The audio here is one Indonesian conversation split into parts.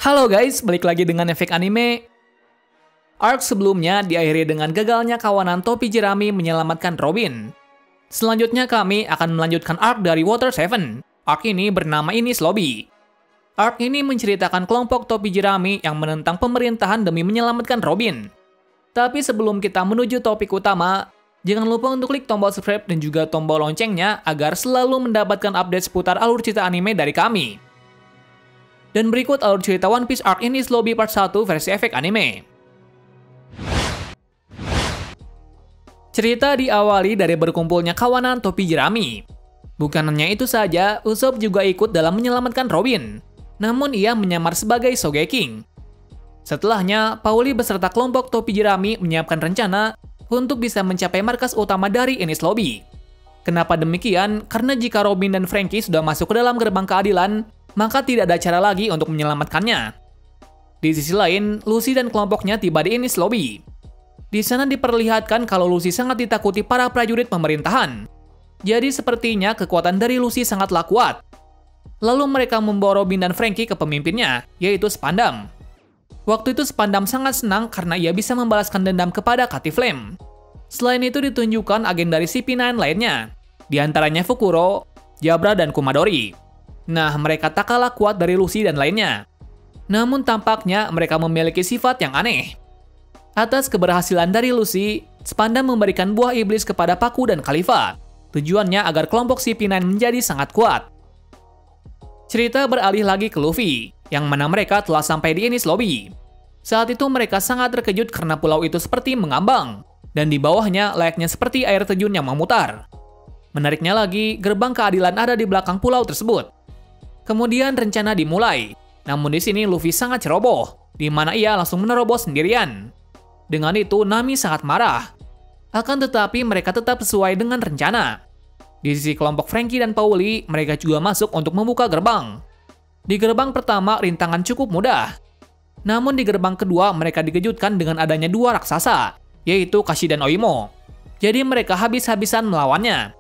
Halo guys, balik lagi dengan Efek Anime. Arc sebelumnya diakhiri dengan gagalnya kawanan topi jerami menyelamatkan Robin. Selanjutnya kami akan melanjutkan arc dari Water 7. Arc ini bernama Enies Lobby. Arc ini menceritakan kelompok topi jerami yang menentang pemerintahan demi menyelamatkan Robin. Tapi sebelum kita menuju topik utama, jangan lupa untuk klik tombol subscribe dan juga tombol loncengnya agar selalu mendapatkan update seputar alur cerita anime dari kami. Dan berikut alur cerita One Piece Arc Enies Lobby Part 1 versi Efek Anime. Cerita diawali dari berkumpulnya kawanan topi jerami. Bukan hanya itu saja, Usopp juga ikut dalam menyelamatkan Robin. Namun ia menyamar sebagai Sogeking. Setelahnya, Pauli beserta kelompok topi jerami menyiapkan rencana untuk bisa mencapai markas utama dari Enies Lobby. Kenapa demikian? Karena jika Robin dan Franky sudah masuk ke dalam gerbang keadilan, maka tidak ada cara lagi untuk menyelamatkannya. Di sisi lain, Lucy dan kelompoknya tiba di Enies Lobby. Di sana diperlihatkan kalau Lucy sangat ditakuti para prajurit pemerintahan. Jadi sepertinya kekuatan dari Lucy sangatlah kuat. Lalu mereka membawa Robin dan Franky ke pemimpinnya, yaitu Spandam. Waktu itu Spandam sangat senang karena ia bisa membalaskan dendam kepada Cutty Flame. Selain itu ditunjukkan agen dari CP9 lainnya, di antaranya Fukuro, Jabra, dan Kumadori. Nah, mereka tak kalah kuat dari Lucy dan lainnya. Namun tampaknya mereka memiliki sifat yang aneh. Atas keberhasilan dari Lucy, Spandam memberikan buah iblis kepada Paku dan Khalifa. Tujuannya agar kelompok CP9 menjadi sangat kuat. Cerita beralih lagi ke Luffy, yang mana mereka telah sampai di Enies Lobby. Saat itu mereka sangat terkejut karena pulau itu seperti mengambang, dan di bawahnya layaknya seperti air terjun yang memutar. Menariknya lagi, gerbang keadilan ada di belakang pulau tersebut. Kemudian rencana dimulai, namun di sini Luffy sangat ceroboh, di mana ia langsung menerobos sendirian. Dengan itu Nami sangat marah. Akan tetapi mereka tetap sesuai dengan rencana. Di sisi kelompok Franky dan Pauli, mereka juga masuk untuk membuka gerbang. Di gerbang pertama rintangan cukup mudah. Namun di gerbang kedua mereka dikejutkan dengan adanya dua raksasa, yaitu Kashi dan Oimo. Jadi mereka habis-habisan melawannya.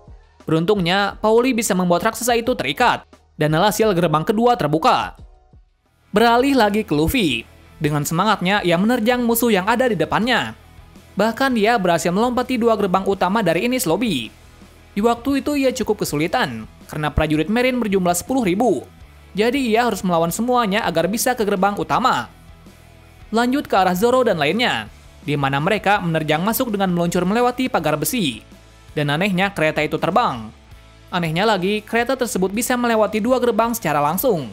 Beruntungnya, Pauli bisa membuat raksasa itu terikat. Dan alhasil gerbang kedua terbuka. Beralih lagi ke Luffy. Dengan semangatnya, ia menerjang musuh yang ada di depannya. Bahkan dia berhasil melompati dua gerbang utama dari Enies Lobby. Di waktu itu ia cukup kesulitan, karena prajurit Marine berjumlah 10.000. Jadi ia harus melawan semuanya agar bisa ke gerbang utama. Lanjut ke arah Zoro dan lainnya, di mana mereka menerjang masuk dengan meluncur melewati pagar besi. Dan anehnya kereta itu terbang. Anehnya lagi, kereta tersebut bisa melewati dua gerbang secara langsung.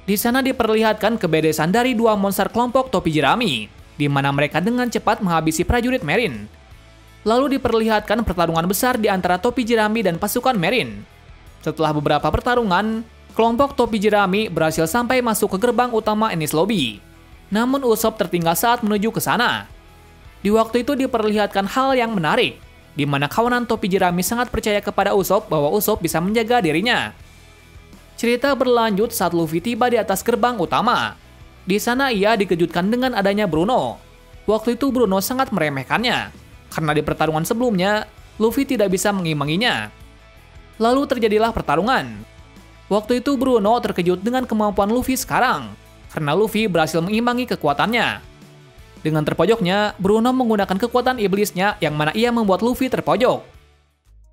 Di sana diperlihatkan kebedasan dari dua monster kelompok topi jerami, di mana mereka dengan cepat menghabisi prajurit Marine. Lalu diperlihatkan pertarungan besar di antara topi jerami dan pasukan Marine. Setelah beberapa pertarungan, kelompok topi jerami berhasil sampai masuk ke gerbang utama Enies Lobby. Namun Usopp tertinggal saat menuju ke sana. Di waktu itu diperlihatkan hal yang menarik, di mana kawanan topi jerami sangat percaya kepada Usopp bahwa Usopp bisa menjaga dirinya. Cerita berlanjut saat Luffy tiba di atas gerbang utama. Di sana ia dikejutkan dengan adanya Bruno. Waktu itu Bruno sangat meremehkannya, karena di pertarungan sebelumnya, Luffy tidak bisa mengimbanginya. Lalu terjadilah pertarungan. Waktu itu Bruno terkejut dengan kemampuan Luffy sekarang, karena Luffy berhasil mengimbangi kekuatannya. Dengan terpojoknya, Bruno menggunakan kekuatan iblisnya yang mana ia membuat Luffy terpojok.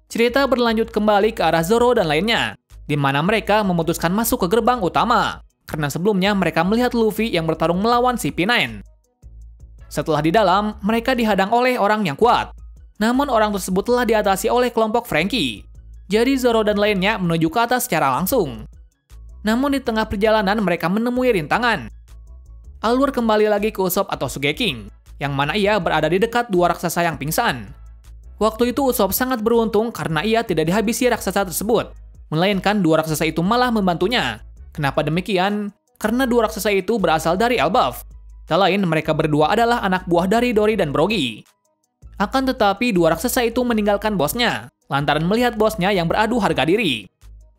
Cerita berlanjut kembali ke arah Zoro dan lainnya, di mana mereka memutuskan masuk ke gerbang utama, karena sebelumnya mereka melihat Luffy yang bertarung melawan CP9. Setelah di dalam, mereka dihadang oleh orang yang kuat. Namun orang tersebut telah diatasi oleh kelompok Franky. Jadi Zoro dan lainnya menuju ke atas secara langsung. Namun di tengah perjalanan mereka menemui rintangan. Alur kembali lagi ke Usopp atau Sogeking, yang mana ia berada di dekat dua raksasa yang pingsan. Waktu itu Usopp sangat beruntung karena ia tidak dihabisi raksasa tersebut, melainkan dua raksasa itu malah membantunya. Kenapa demikian? Karena dua raksasa itu berasal dari Elbaf. Tak lain mereka berdua adalah anak buah dari Dory dan Brogy. Akan tetapi dua raksasa itu meninggalkan bosnya, lantaran melihat bosnya yang beradu harga diri.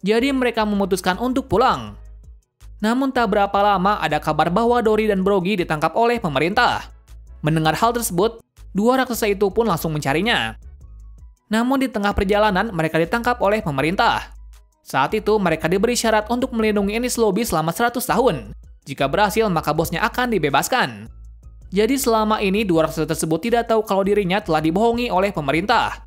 Jadi mereka memutuskan untuk pulang. Namun tak berapa lama ada kabar bahwa Dory dan Brogy ditangkap oleh pemerintah. Mendengar hal tersebut, dua raksasa itu pun langsung mencarinya. Namun di tengah perjalanan mereka ditangkap oleh pemerintah. Saat itu mereka diberi syarat untuk melindungi Enies Lobby selama 100 tahun. Jika berhasil, maka bosnya akan dibebaskan. Jadi selama ini dua raksasa tersebut tidak tahu kalau dirinya telah dibohongi oleh pemerintah.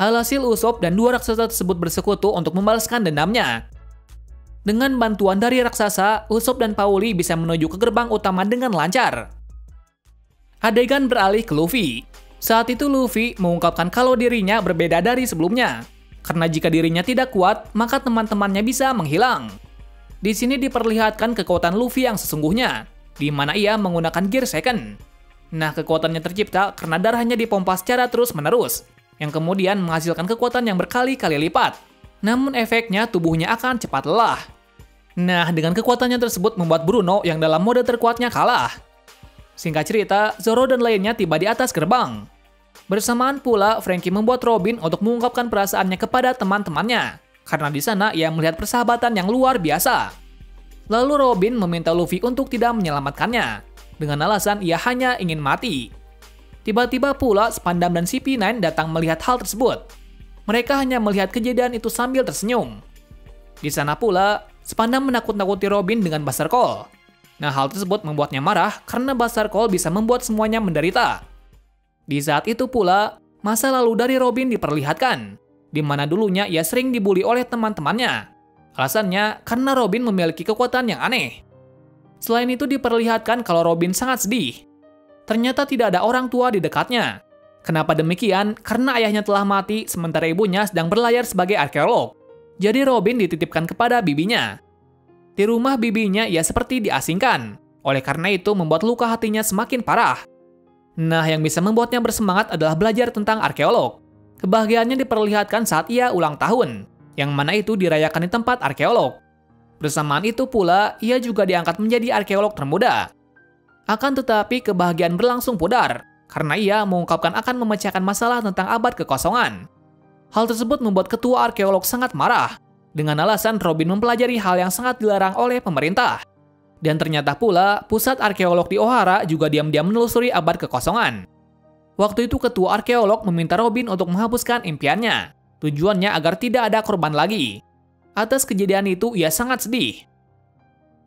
Alhasil Usopp dan dua raksasa tersebut bersekutu untuk membalaskan dendamnya. Dengan bantuan dari raksasa, Usopp dan Pauli bisa menuju ke gerbang utama dengan lancar. Adegan beralih ke Luffy. Saat itu Luffy mengungkapkan kalau dirinya berbeda dari sebelumnya. Karena jika dirinya tidak kuat, maka teman-temannya bisa menghilang. Di sini diperlihatkan kekuatan Luffy yang sesungguhnya, di mana ia menggunakan gear second. Nah, kekuatannya tercipta karena darahnya dipompa secara terus-menerus, yang kemudian menghasilkan kekuatan yang berkali-kali lipat. Namun efeknya tubuhnya akan cepat lelah. Nah, dengan kekuatannya tersebut membuat Bruno yang dalam mode terkuatnya kalah. Singkat cerita, Zoro dan lainnya tiba di atas gerbang. Bersamaan pula, Franky membuat Robin untuk mengungkapkan perasaannya kepada teman-temannya, karena di sana ia melihat persahabatan yang luar biasa. Lalu Robin meminta Luffy untuk tidak menyelamatkannya, dengan alasan ia hanya ingin mati. Tiba-tiba pula Spandam dan CP9 datang melihat hal tersebut. Mereka hanya melihat kejadian itu sambil tersenyum. Di sana pula, Spandam menakut-nakuti Robin dengan Buster Call. Nah, hal tersebut membuatnya marah karena Buster Call bisa membuat semuanya menderita. Di saat itu pula, masa lalu dari Robin diperlihatkan, di mana dulunya ia sering dibully oleh teman-temannya. Alasannya karena Robin memiliki kekuatan yang aneh. Selain itu diperlihatkan kalau Robin sangat sedih. Ternyata tidak ada orang tua di dekatnya. Kenapa demikian? Karena ayahnya telah mati sementara ibunya sedang berlayar sebagai arkeolog. Jadi Robin dititipkan kepada bibinya. Di rumah bibinya ia seperti diasingkan. Oleh karena itu membuat luka hatinya semakin parah. Nah, yang bisa membuatnya bersemangat adalah belajar tentang arkeolog. Kebahagiaannya diperlihatkan saat ia ulang tahun, yang mana itu dirayakan di tempat arkeolog. Bersamaan itu pula, ia juga diangkat menjadi arkeolog termuda. Akan tetapi kebahagiaan berlangsung pudar, karena ia mengungkapkan akan memecahkan masalah tentang abad kekosongan. Hal tersebut membuat ketua arkeolog sangat marah, dengan alasan Robin mempelajari hal yang sangat dilarang oleh pemerintah. Dan ternyata pula, pusat arkeolog di Ohara juga diam-diam menelusuri abad kekosongan. Waktu itu ketua arkeolog meminta Robin untuk menghapuskan impiannya. Tujuannya agar tidak ada korban lagi. Atas kejadian itu, ia sangat sedih.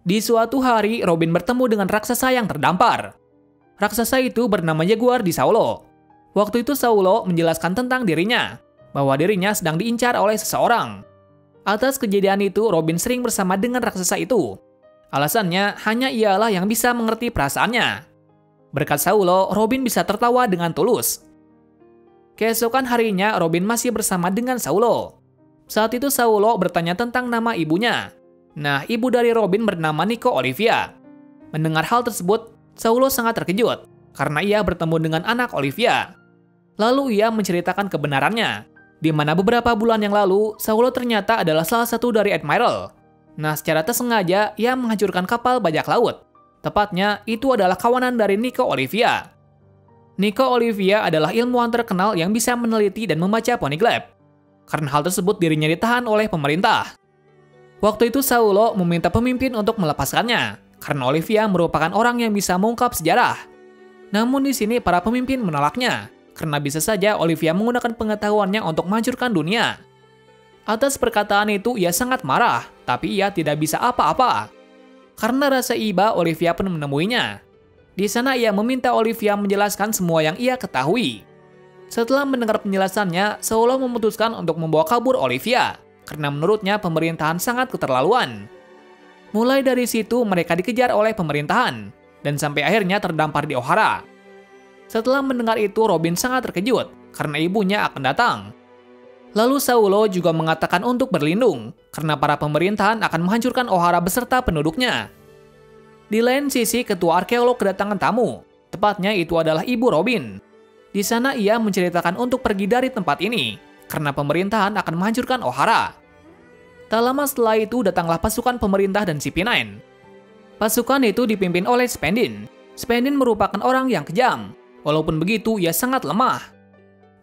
Di suatu hari, Robin bertemu dengan raksasa yang terdampar. Raksasa itu bernama Jaguar di Saulo. Waktu itu Saulo menjelaskan tentang dirinya, bahwa dirinya sedang diincar oleh seseorang. Atas kejadian itu, Robin sering bersama dengan raksasa itu. Alasannya, hanya ialah yang bisa mengerti perasaannya. Berkat Saulo, Robin bisa tertawa dengan tulus. Keesokan harinya, Robin masih bersama dengan Saulo. Saat itu Saulo bertanya tentang nama ibunya. Nah, ibu dari Robin bernama Nico Olivia. Mendengar hal tersebut, Saulo sangat terkejut, karena ia bertemu dengan anak Olivia. Lalu ia menceritakan kebenarannya, di mana beberapa bulan yang lalu, Saulo ternyata adalah salah satu dari Admiral. Nah, secara tersengaja, ia menghancurkan kapal bajak laut. Tepatnya, itu adalah kawanan dari Nico Olivia. Nico Olivia adalah ilmuwan terkenal yang bisa meneliti dan membaca poneglyph. Karena hal tersebut dirinya ditahan oleh pemerintah. Waktu itu Saulo meminta pemimpin untuk melepaskannya, karena Olivia merupakan orang yang bisa mengungkap sejarah. Namun di sini para pemimpin menolaknya, karena bisa saja Olivia menggunakan pengetahuannya untuk menghancurkan dunia. Atas perkataan itu ia sangat marah, tapi ia tidak bisa apa-apa. Karena rasa iba, Olivia pun menemuinya. Di sana ia meminta Olivia menjelaskan semua yang ia ketahui. Setelah mendengar penjelasannya, Saulo memutuskan untuk membawa kabur Olivia, karena menurutnya pemerintahan sangat keterlaluan. Mulai dari situ mereka dikejar oleh pemerintahan, dan sampai akhirnya terdampar di Ohara. Setelah mendengar itu, Robin sangat terkejut, karena ibunya akan datang. Lalu Saulo juga mengatakan untuk berlindung, karena para pemerintahan akan menghancurkan Ohara beserta penduduknya. Di lain sisi, ketua arkeolog kedatangan tamu, tepatnya itu adalah ibu Robin. Di sana ia menceritakan untuk pergi dari tempat ini, karena pemerintahan akan menghancurkan Ohara. Tak lama setelah itu datanglah pasukan pemerintah dan CP9. Pasukan itu dipimpin oleh Spendin. Spendin merupakan orang yang kejam, walaupun begitu ia sangat lemah.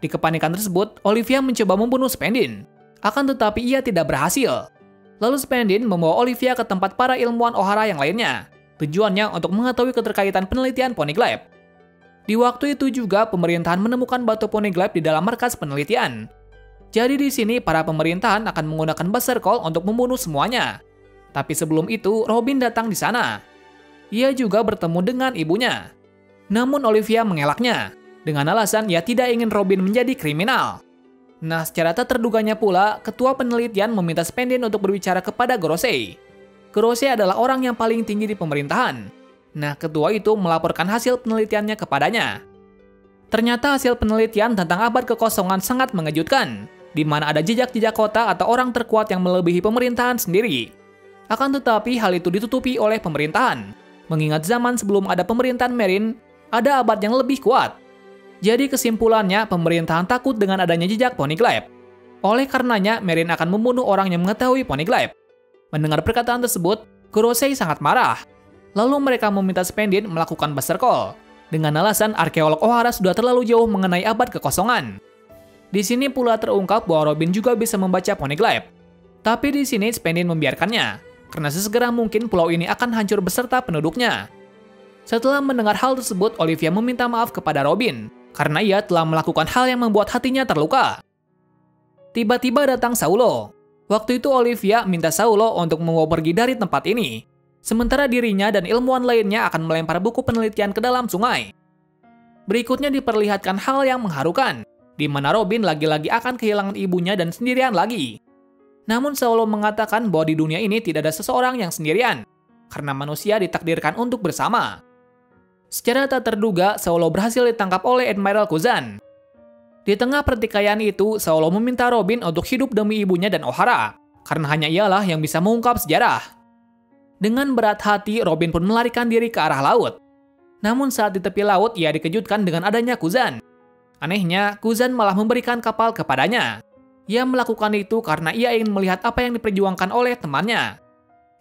Di kepanikan tersebut, Olivia mencoba membunuh Spendin, akan tetapi ia tidak berhasil. Lalu Spendin membawa Olivia ke tempat para ilmuwan Ohara yang lainnya, tujuannya untuk mengetahui keterkaitan penelitian poneglyph. Di waktu itu juga pemerintahan menemukan batu poneglyph di dalam markas penelitian. Jadi di sini para pemerintahan akan menggunakan Buster Call untuk membunuh semuanya. Tapi sebelum itu, Robin datang di sana. Ia juga bertemu dengan ibunya. Namun Olivia mengelaknya, dengan alasan ia tidak ingin Robin menjadi kriminal. Nah, secara tak terduganya pula, ketua penelitian meminta Spendin untuk berbicara kepada Gorosei. Gorosei adalah orang yang paling tinggi di pemerintahan. Nah, ketua itu melaporkan hasil penelitiannya kepadanya. Ternyata hasil penelitian tentang abad kekosongan sangat mengejutkan, di mana ada jejak-jejak kota atau orang terkuat yang melebihi pemerintahan sendiri. Akan tetapi hal itu ditutupi oleh pemerintahan, mengingat zaman sebelum ada pemerintahan Meereen, ada abad yang lebih kuat. Jadi kesimpulannya, pemerintahan takut dengan adanya jejak Poneglyph. Oleh karenanya, Meereen akan membunuh orang yang mengetahui Poneglyph. Mendengar perkataan tersebut, Gorosei sangat marah. Lalu mereka meminta Spendin melakukan Buster Call, dengan alasan arkeolog O'Hara sudah terlalu jauh mengenai abad kekosongan. Di sini pula terungkap bahwa Robin juga bisa membaca Poneglyph. Tapi di sini Spendin membiarkannya, karena sesegera mungkin pulau ini akan hancur beserta penduduknya. Setelah mendengar hal tersebut, Olivia meminta maaf kepada Robin, karena ia telah melakukan hal yang membuat hatinya terluka. Tiba-tiba datang Saulo. Waktu itu Olivia minta Saulo untuk membawa pergi dari tempat ini, sementara dirinya dan ilmuwan lainnya akan melempar buku penelitian ke dalam sungai. Berikutnya diperlihatkan hal yang mengharukan, di mana Robin lagi-lagi akan kehilangan ibunya dan sendirian lagi. Namun Saulo mengatakan bahwa di dunia ini tidak ada seseorang yang sendirian, karena manusia ditakdirkan untuk bersama. Secara tak terduga, Saulo berhasil ditangkap oleh Admiral Kuzan. Di tengah pertikaian itu, Saulo meminta Robin untuk hidup demi ibunya dan O'Hara, karena hanya ialah yang bisa mengungkap sejarah. Dengan berat hati, Robin pun melarikan diri ke arah laut. Namun saat di tepi laut, ia dikejutkan dengan adanya Kuzan. Anehnya, Kuzan malah memberikan kapal kepadanya. Ia melakukan itu karena ia ingin melihat apa yang diperjuangkan oleh temannya.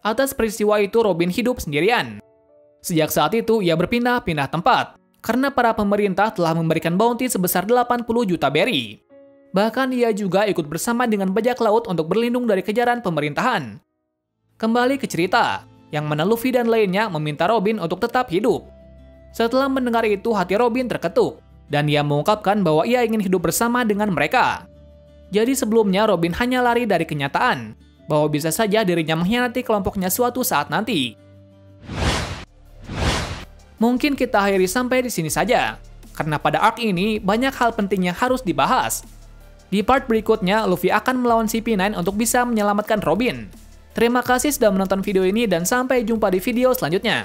Atas peristiwa itu, Robin hidup sendirian. Sejak saat itu, ia berpindah-pindah tempat, karena para pemerintah telah memberikan bounty sebesar 80 juta berry. Bahkan ia juga ikut bersama dengan bajak laut untuk berlindung dari kejaran pemerintahan. Kembali ke cerita, yang mana Luffy dan lainnya meminta Robin untuk tetap hidup. Setelah mendengar itu, hati Robin terketuk, dan ia mengungkapkan bahwa ia ingin hidup bersama dengan mereka. Jadi sebelumnya Robin hanya lari dari kenyataan, bahwa bisa saja dirinya mengkhianati kelompoknya suatu saat nanti. Mungkin kita akhiri sampai di sini saja, karena pada arc ini banyak hal penting yang harus dibahas. Di part berikutnya, Luffy akan melawan CP9 untuk bisa menyelamatkan Robin. Terima kasih sudah menonton video ini dan sampai jumpa di video selanjutnya.